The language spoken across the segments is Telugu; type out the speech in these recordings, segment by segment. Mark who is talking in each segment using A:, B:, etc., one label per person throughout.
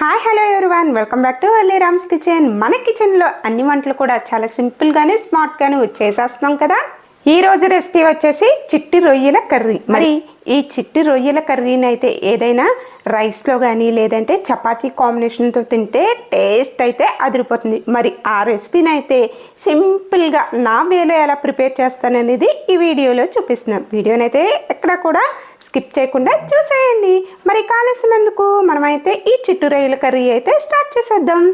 A: Hi hello everyone, welcome back to Valli Rams kitchen. మన కిచెన్లో అన్ని వంటలు కూడా చాలా సింపుల్గానే స్మార్ట్గానే చేసేస్తున్నాం కదా. ఈ రోజు రెసిపీ వచ్చేసి చిట్టి రొయ్యల కర్రీ. మరి ఈ చిట్టి రొయ్యల కర్రీని అయితే ఏదైనా రైస్లో కానీ లేదంటే చపాతీ కాంబినేషన్తో తింటే టేస్ట్ అయితే అదిరిపోతుంది. మరి ఆ రెసిపీని అయితే సింపుల్గా నా వేలో ఎలా ప్రిపేర్ చేస్తాననేది ఈ వీడియోలో చూపిస్తున్నాను. వీడియోని అయితే ఎక్కడ కూడా స్కిప్ చేయకుండా చూసేయండి. మరి కాలేసినందుకు మనమైతే ఈ చిట్టి రొయ్యల కర్రీ అయితే స్టార్ట్ చేసేద్దాం.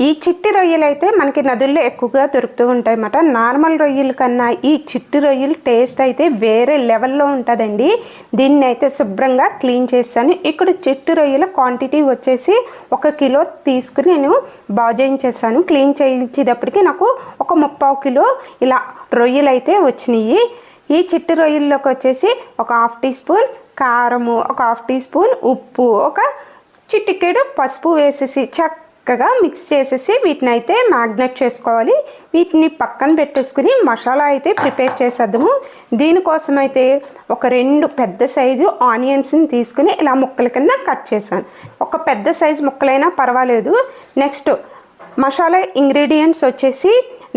A: ఈ చిట్టి రొయ్యలు అయితే మనకి నదుల్లో ఎక్కువగా దొరుకుతూ ఉంటాయి అన్నమాట. నార్మల్ రొయ్యల కన్నా ఈ చిట్టి రొయ్యలు టేస్ట్ అయితే వేరే లెవెల్లో ఉంటుందండి. దీన్ని అయితే శుభ్రంగా క్లీన్ చేస్తాను. ఇక్కడ చిట్టి రొయ్యల క్వాంటిటీ వచ్చేసి 1 కిలో తీసుకుని నేను బాజేయించేసాను. క్లీన్ చేయించేటప్పటికి నాకు ఒక 3/4 కిలో ఇలా రొయ్యలు అయితే వచ్చినాయి. ఈ చిట్టి రొయ్యల్లోకి వచ్చేసి ఒక 1/2 టీ స్పూన్ కారము, ఒక 1/2 టీ స్పూన్ ఉప్పు, ఒక చిటికెడు పసుపు వేసేసి చక్కగా మిక్స్ చేసేసి వీటిని అయితే మ్యాగ్నేట్ చేసుకోవాలి. వీటిని పక్కన పెట్టేసుకుని మసాలా అయితే ప్రిపేర్ చేసేద్దాము. దీనికోసం అయితే ఒక 2 పెద్ద సైజు ఆనియన్స్ని తీసుకుని ఇలా ముక్కల కింద కట్ చేశాను. ఒక పెద్ద సైజు ముక్కలైనా పర్వాలేదు. నెక్స్ట్ మసాలా ఇంగ్రీడియంట్స్ వచ్చేసి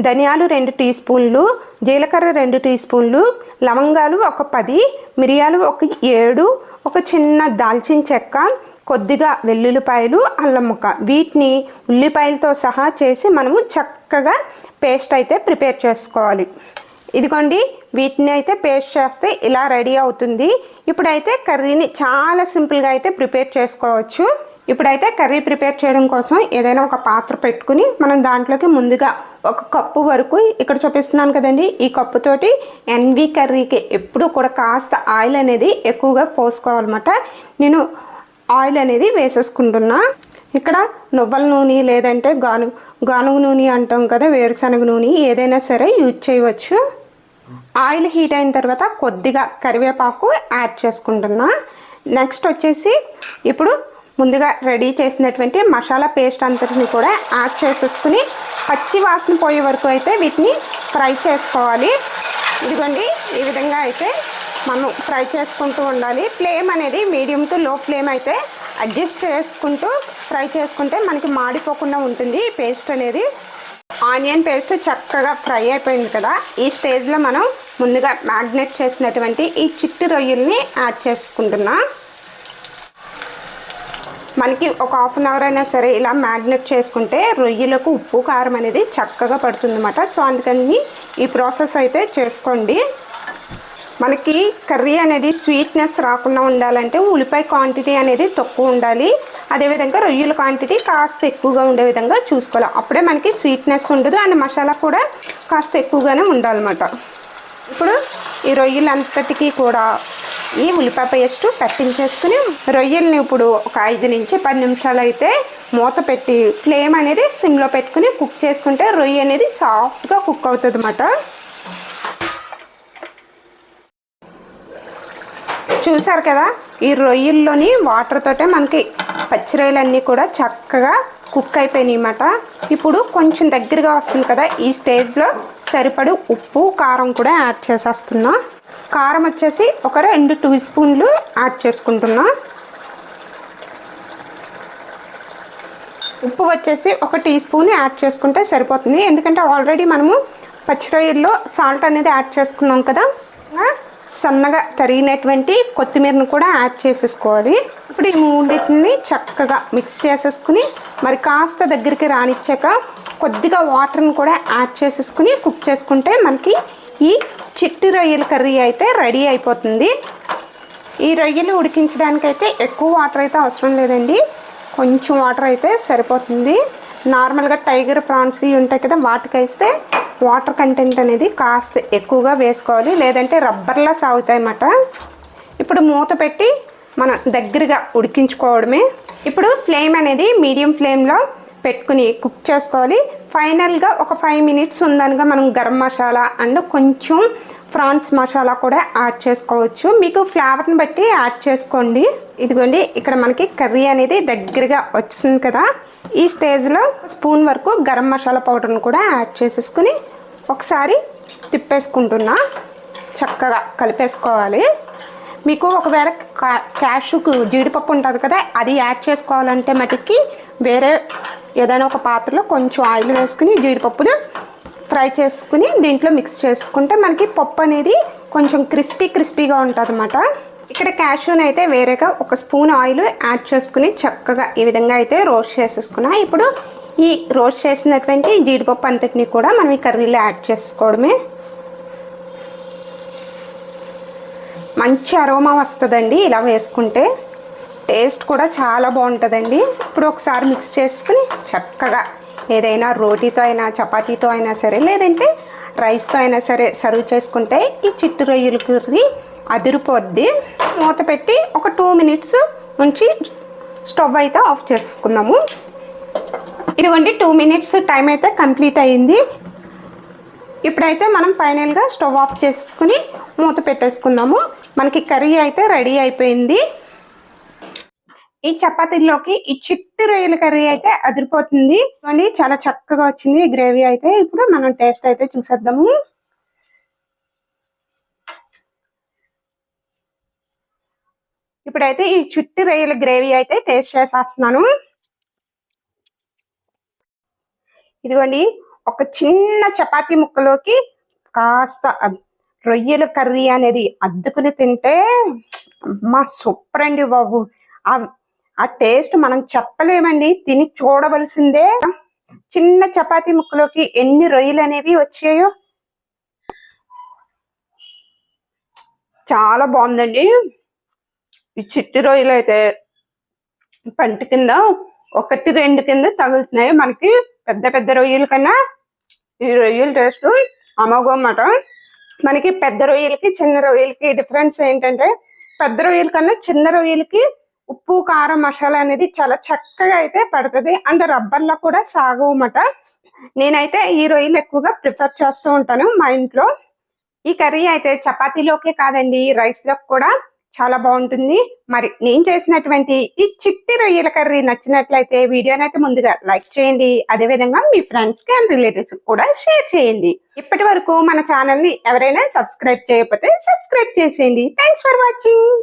A: ధనియాలు 2 టీ స్పూన్లు, జీలకర్ర 2 టీ స్పూన్లు, లవంగాలు ఒక 10, మిరియాలు ఒక 7, ఒక చిన్న దాల్చిన చెక్క, కొద్దిగా వెల్లుల్లిపాయలు, అల్లం ముక్క. వీటిని ఉల్లిపాయలతో సహా చేసి మనము చక్కగా పేస్ట్ అయితే ప్రిపేర్ చేసుకోవాలి. ఇదిగోండి, వీటిని అయితే పేస్ట్ చేస్తే ఇలా రెడీ అవుతుంది. ఇప్పుడైతే కర్రీని చాలా సింపుల్గా అయితే ప్రిపేర్ చేసుకోవచ్చు. ఇప్పుడైతే కర్రీ ప్రిపేర్ చేయడం కోసం ఏదైనా ఒక పాత్ర పెట్టుకుని మనం దాంట్లోకి ముందుగా 1 కప్పు వరకు ఇక్కడ చూపిస్తున్నాను కదండి, ఈ కప్పుతోటి ఎన్వి కర్రీకి ఎప్పుడు కూడా కాస్త ఆయిల్ అనేది ఎక్కువగా పోసుకోవాలన్నమాట. నేను ఆయిల్ అనేది వేసేసుకుంటున్నా. ఇక్కడ నువ్వుల నూనె లేదంటే గానుగ నూనె అంటాం కదా, వేరుశనగ నూనె ఏదైనా సరే యూజ్ చేయవచ్చు. ఆయిల్ హీట్ అయిన తర్వాత కొద్దిగా కరివేపాకు యాడ్ చేసుకుంటున్నా. నెక్స్ట్ వచ్చేసి ఇప్పుడు ముందుగా రెడీ చేసినటువంటి మసాలా పేస్ట్ అంతటిని కూడా యాడ్ చేసేసుకుని పచ్చి వాసన పోయే వరకు అయితే వీటిని ఫ్రై చేసుకోవాలి. ఇదిగోండి, ఈ విధంగా అయితే మనం ఫ్రై చేసుకుంటూ ఉండాలి. ఫ్లేమ్ అనేది మీడియం టు లో ఫ్లేమ్ అయితే అడ్జస్ట్ చేసుకుంటూ ఫ్రై చేసుకుంటే మనకి మాడిపోకుండా ఉంటుంది. ఈ పేస్ట్ అనేది ఆనియన్ పేస్ట్ చక్కగా ఫ్రై అయిపోయింది కదా. ఈ స్టేజ్లో మనం ముందుగా మ్యాగ్నేట్ చేసినటువంటి ఈ చిట్టి రొయ్యల్ని యాడ్ చేసుకుంటున్నా. మనకి ఒక 1/2 అవర్ అయినా సరే ఇలా మ్యాగ్నేట్ చేసుకుంటే రొయ్యలకు ఉప్పు కారం అనేది చక్కగా పడుతుంది అన్నమాట. సో అందుకని ఈ ప్రాసెస్ అయితే చేసుకోండి. మనకి కర్రీ అనేది స్వీట్నెస్ రాకుండా ఉండాలంటే ఉల్లిపాయ క్వాంటిటీ అనేది తక్కువ ఉండాలి. అదేవిధంగా రొయ్యల క్వాంటిటీ కాస్త ఎక్కువగా ఉండే విధంగా చూసుకోవాలి. అప్పుడే మనకి స్వీట్నెస్ ఉండదు అండ్ మసాలా కూడా కాస్త ఎక్కువగానే ఉండాలన్నమాట. ఇప్పుడు ఈ రొయ్యలంతటికీ కూడా ఈ ఉల్లిపాయ పేస్ట్ పట్టించేసుకుని రొయ్యల్ని ఇప్పుడు ఒక 5 నుంచి 10 నిమిషాలు అయితే మూత పెట్టి ఫ్లేమ్ అనేది సిమ్లో పెట్టుకుని కుక్ చేసుకుంటే రొయ్య అనేది సాఫ్ట్గా కుక్ అవుతుంది అన్నమాట. చూసారు కదా, ఈ రొయ్యల్లోని వాటర్ తోటే మనకి పచ్చి రొయ్యలన్నీ కూడా చక్కగా కుక్ అయిపోయినాయి అన్నమాట. ఇప్పుడు కొంచెం దగ్గరగా వస్తుంది కదా, ఈ స్టేజ్లో సరిపడు ఉప్పు కారం కూడా యాడ్ చేసేస్తున్నా. కారం వచ్చేసి ఒక 2 టీ స్పూన్లు యాడ్ చేసుకుంటున్నా. ఉప్పు వచ్చేసి 1 టీ స్పూన్ యాడ్ చేసుకుంటే సరిపోతుంది. ఎందుకంటే ఆల్రెడీ మనము పచ్చి రొయ్యల్లో సాల్ట్ అనేది యాడ్ చేసుకున్నాం కదా. సన్నగా తరిగినటువంటి కొత్తిమీరను కూడా యాడ్ చేసేసుకోవాలి. ఇప్పుడు ఈ మూడింటిని చక్కగా మిక్స్ చేసేసుకుని మరి కాస్త దగ్గరికి రానిచ్చాక కొద్దిగా వాటర్ని కూడా యాడ్ చేసేసుకుని కుక్ చేసుకుంటే మనకి ఈ చిట్టి రొయ్యల కర్రీ అయితే రెడీ అయిపోతుంది. ఈ రొయ్యలు ఉడికించడానికైతే ఎక్కువ వాటర్ అయితే అవసరం లేదండి, కొంచెం వాటర్ అయితే సరిపోతుంది. నార్మల్గా టైగర్ ప్రాన్స్ ఉంటాయి కదా, వాటికైతే వాటర్ కంటెంట్ అనేది కాస్త ఎక్కువగా వేసుకోవాలి, లేదంటే రబ్బర్లా సాగుతాయి అన్నమాట. ఇప్పుడు మూత పెట్టి మనం దగ్గరగా ఉడికించుకోవడమే. ఇప్పుడు ఫ్లేమ్ అనేది మీడియం ఫ్లేమ్లో పెట్టుకుని కుక్ చేసుకోవాలి. ఫైనల్గా ఒక 5 మినిట్స్ ఉందనగా మనం గరం మసాలా అండ్ కొంచెం ఫ్రాన్స్ మసాలా కూడా యాడ్ చేసుకోవచ్చు. మీకు ఫ్లేవర్ని బట్టి యాడ్ చేసుకోండి. ఇదిగోండి, ఇక్కడ మనకి కర్రీ అనేది దగ్గరగా వచ్చింది కదా. ఈ స్టేజ్లో స్పూన్ వరకు గరం మసాలా పౌడర్ని కూడా యాడ్ చేసేసుకుని ఒకసారి తిప్పేసుకుంటున్నా, చక్కగా కలిపేసుకోవాలి. మీకు ఒకవేళ క్యాషుకు జీడిపప్పు ఉంటుంది కదా, అది యాడ్ చేసుకోవాలంటే మటుకి వేరే ఏదైనా ఒక పాత్రలో కొంచెం ఆయిల్ వేసుకుని జీడిపప్పును ఫ్రై చేసుకుని దీంట్లో మిక్స్ చేసుకుంటే మనకి పప్పు అనేది కొంచెం క్రిస్పీగా ఉంటుంది అన్నమాట. ఇక్కడ క్యాష్యూని అయితే వేరేగా ఒక స్పూన్ ఆయిల్ యాడ్ చేసుకుని చక్కగా ఈ విధంగా అయితే రోస్ట్ చేసేసుకున్నా. ఇప్పుడు ఈ రోస్ట్ చేసినటువంటి జీడిపప్పు అంతటిని కూడా మనం ఈ కర్రీలో యాడ్ చేసుకోవడమే. మంచి అరోమా వస్తుందండి ఇలా వేసుకుంటే, టేస్ట్ కూడా చాలా బాగుంటుందండి. ఇప్పుడు ఒకసారి మిక్స్ చేసుకుని చక్కగా ఏదైనా రోటీతో అయినా చపాతీతో అయినా సరే, లేదంటే రైస్తో అయినా సరే సర్వ్ చేసుకుంటే ఈ చిట్టి రొయ్యల కర్రీ అదిరిపోద్ది. మూత పెట్టి ఒక 2 మినిట్స్ ఉంచి స్టవ్ అయితే ఆఫ్ చేసుకుందాము. ఇదిగోండి 2 మినిట్స్ టైం అయితే కంప్లీట్ అయ్యింది. ఇప్పుడైతే మనం ఫైనల్గా స్టవ్ ఆఫ్ చేసుకుని మూత పెట్టేసుకుందాము. మనకి కర్రీ అయితే రెడీ అయిపోయింది. ఈ చపాతీలోకి ఈ చిట్టి రొయ్యల కర్రీ అయితే అదిరిపోతుంది అండి. చాలా చక్కగా వచ్చింది గ్రేవీ అయితే. ఇప్పుడు మనం టేస్ట్ అయితే చూసేద్దాము. ఇప్పుడైతే ఈ చిట్టి రొయ్యల గ్రేవీ అయితే టేస్ట్ చేసేస్తున్నాను. ఇదిగోండి ఒక చిన్న చపాతీ ముక్కలోకి కాస్త రొయ్యల కర్రీ అనేది అద్దుకుని తింటే అమ్మా సూపర్ అండి బాబు. ఆ టేస్ట్ మనం చెప్పలేమండి, తిని చూడవలసిందే. చిన్న చపాతీ ముక్కలోకి ఎన్ని రొయ్యలు అనేవి వచ్చాయో, చాలా బాగుందండి. ఈ చిట్టి రొయ్యలు అయితే పంటి కింద 1-2 కింద తగులుతున్నాయి. మనకి పెద్ద రొయ్యల కన్నా ఈ రొయ్యల టేస్ట్ అమోఘం అన్నమాట. మనకి పెద్ద రొయ్యలకి చిన్న రొయ్యలకి డిఫరెన్స్ ఏంటంటే, పెద్ద రొయ్యల కన్నా చిన్న రొయ్యలకి ఉప్పు కారం మసాలా అనేది చాలా చక్కగా అయితే పడుతుంది. అండ్ రబ్బర్లో కూడా సాగవన్నమాట. నేనైతే ఈ రొయ్యలు ఎక్కువగా ప్రిఫర్ చేస్తూ ఉంటాను మా ఇంట్లో. ఈ కర్రీ అయితే చపాతీలోకే కాదండి, రైస్లోకి కూడా చాలా బాగుంటుంది. మరి నేను చేసినటువంటి ఈ చిట్టి రొయ్యల కర్రీ నచ్చినట్లయితే వీడియోని అయితే ముందుగా లైక్ చేయండి. అదేవిధంగా మీ ఫ్రెండ్స్ కి అండ్ రిలేటివ్స్ కూడా షేర్ చేయండి. ఇప్పటి వరకు మన ఛానల్ ని ఎవరైనా సబ్స్క్రైబ్ చేయకపోతే సబ్స్క్రైబ్ చేసేయండి. Thanks for watching.